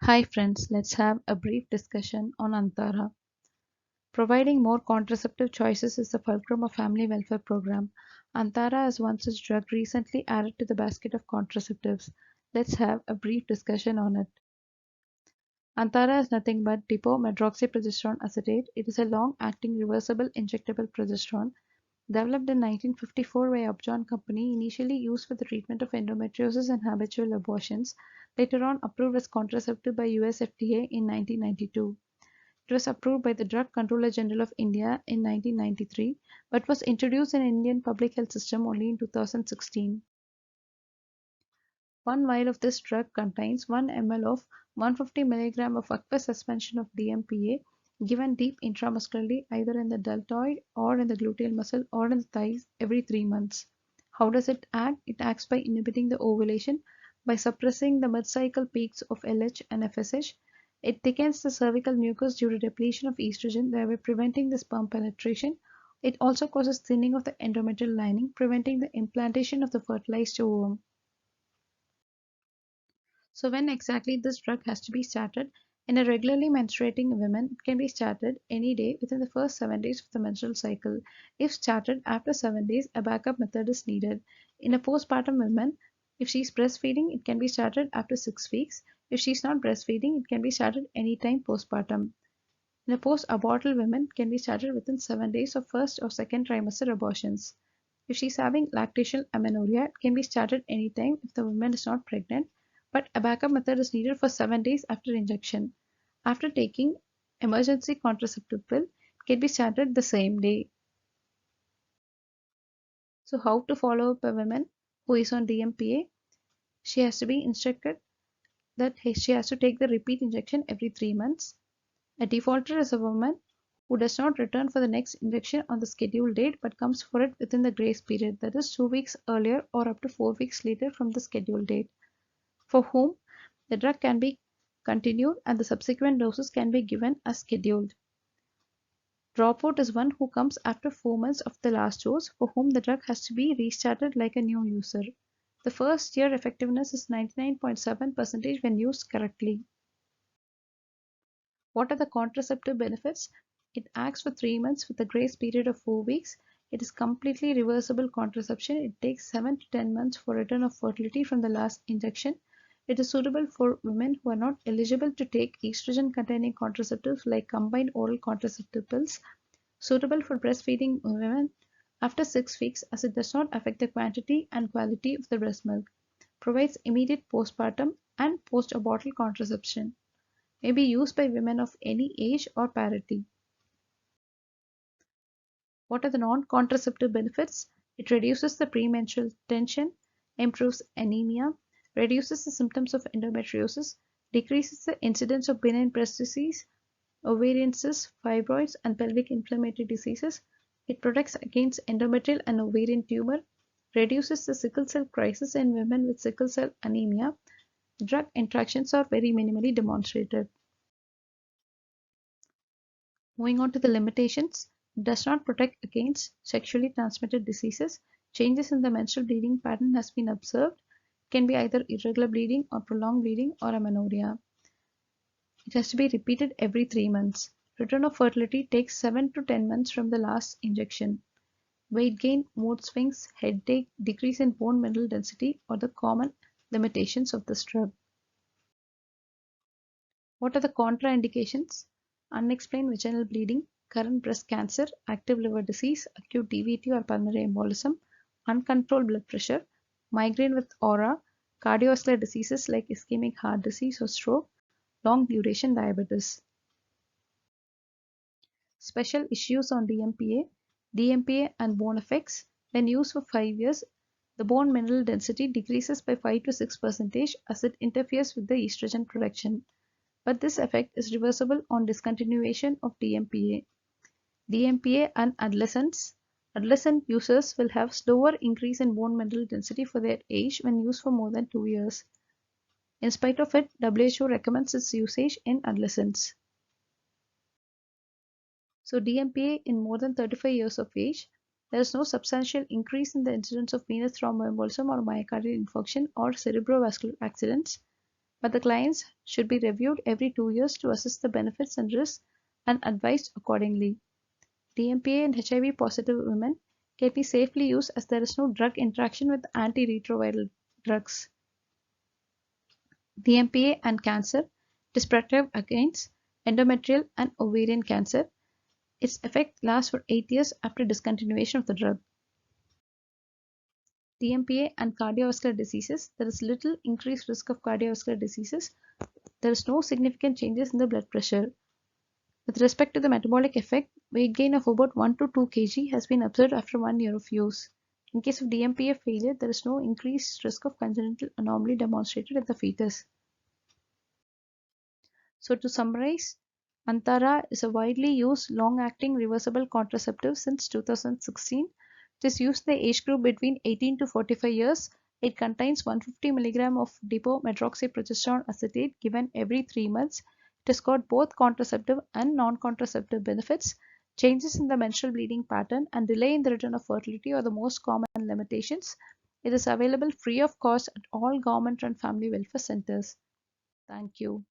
Hi friends, let's have a brief discussion on Antara. Providing more contraceptive choices is the fulcrum of family welfare program. Antara is one such drug recently added to the basket of contraceptives. Let's have a brief discussion on it. Antara is nothing but dipomedroxyprogesterone acetate. It is a long-acting reversible injectable progesterone developed in 1954 by Upjohn Company, initially used for the treatment of endometriosis and habitual abortions, later on approved as contraceptive by US FDA in 1992. It was approved by the Drug Controller General of India in 1993, but was introduced in Indian public health system only in 2016. 1 vial of this drug contains 1 ml of 150 mg of aqueous suspension of DMPA given deep intramuscularly either in the deltoid or in the gluteal muscle or in the thighs every 3 months. How does it act? It acts by inhibiting the ovulation by suppressing the mid-cycle peaks of LH and FSH. It thickens the cervical mucus due to depletion of estrogen, thereby preventing the sperm penetration. It also causes thinning of the endometrial lining, preventing the implantation of the fertilized ovum. So when exactly this drug has to be started? In a regularly menstruating woman, it can be started any day within the first 7 days of the menstrual cycle. If started after 7 days, a backup method is needed. In a postpartum woman, if she's breastfeeding, it can be started after 6 weeks. If she's not breastfeeding, it can be started anytime postpartum. In a post-abortal woman, it can be started within 7 days of first or second trimester abortions. If she's having lactational amenorrhea, it can be started anytime if the woman is not pregnant, but a backup method is needed for 7 days after injection. After taking emergency contraceptive pill, it can be started the same day. So how to follow up a woman who is on DMPA? She has to be instructed that she has to take the repeat injection every 3 months. A defaulter is a woman who does not return for the next injection on the scheduled date but comes for it within the grace period, that is 2 weeks earlier or up to 4 weeks later from the scheduled date, for whom the drug can be continued and the subsequent doses can be given as scheduled. Dropout is one who comes after 4 months of the last dose, for whom the drug has to be restarted like a new user. The first year effectiveness is 99.7% when used correctly. What are the contraceptive benefits? It acts for 3 months with a grace period of 4 weeks. It is completely reversible contraception. It takes 7 to 10 months for return of fertility from the last injection. It is suitable for women who are not eligible to take estrogen containing contraceptives like combined oral contraceptive pills. Suitable for breastfeeding women after 6 weeks as it does not affect the quantity and quality of the breast milk. Provides immediate postpartum and post-abortal contraception. May be used by women of any age or parity. What are the non-contraceptive benefits? It reduces the premenstrual tension, improves anemia, reduces the symptoms of endometriosis, decreases the incidence of benign breast disease, ovarian cysts, fibroids, and pelvic inflammatory diseases. It protects against endometrial and ovarian tumor, reduces the sickle cell crisis in women with sickle cell anemia. Drug interactions are very minimally demonstrated. Moving on to the limitations, it does not protect against sexually transmitted diseases. Changes in the menstrual bleeding pattern has been observed. It can be either irregular bleeding or prolonged bleeding or amenorrhea. It has to be repeated every 3 months. Return of fertility takes 7 to 10 months from the last injection. Weight gain, mood swings, headache, decrease in bone mineral density are the common limitations of this drug. What are the contraindications? Unexplained vaginal bleeding, current breast cancer, active liver disease, acute DVT or pulmonary embolism, uncontrolled blood pressure, migraine with aura, cardiovascular diseases like ischemic heart disease or stroke, long duration diabetes. Special issues on DMPA. DMPA and bone effects. When used for 5 years, the bone mineral density decreases by 5 to 6% as it interferes with the estrogen production. But this effect is reversible on discontinuation of DMPA. DMPA and adolescents. Adolescent users will have slower increase in bone mineral density for their age when used for more than 2 years. In spite of it, WHO recommends its usage in adolescents. So DMPA in more than 35 years of age, there is no substantial increase in the incidence of venous thromboembolism or myocardial infarction or cerebrovascular accidents. but the clients should be reviewed every 2 years to assess the benefits and risks and advised accordingly. DMPA in HIV positive women can be safely used as there is no drug interaction with antiretroviral drugs. DMPA and cancer. It is protective against endometrial and ovarian cancer. Its effect lasts for 8 years after discontinuation of the drug. DMPA and cardiovascular diseases. There is little increased risk of cardiovascular diseases. There is no significant changes in the blood pressure. With respect to the metabolic effect, weight gain of about 1 to 2 kg has been observed after 1 year of use. In case of DMPA failure, there is no increased risk of congenital anomaly demonstrated in the fetus. So to summarize, Antara is a widely used long-acting reversible contraceptive since 2016. It is used in the age group between 18 to 45 years. It contains 150 mg of dipomedroxyprogesterone acetate given every 3 months. It has got both contraceptive and non-contraceptive benefits. Changes in the menstrual bleeding pattern and delay in the return of fertility are the most common limitations. It is available free of cost at all government-run family welfare centers. Thank you.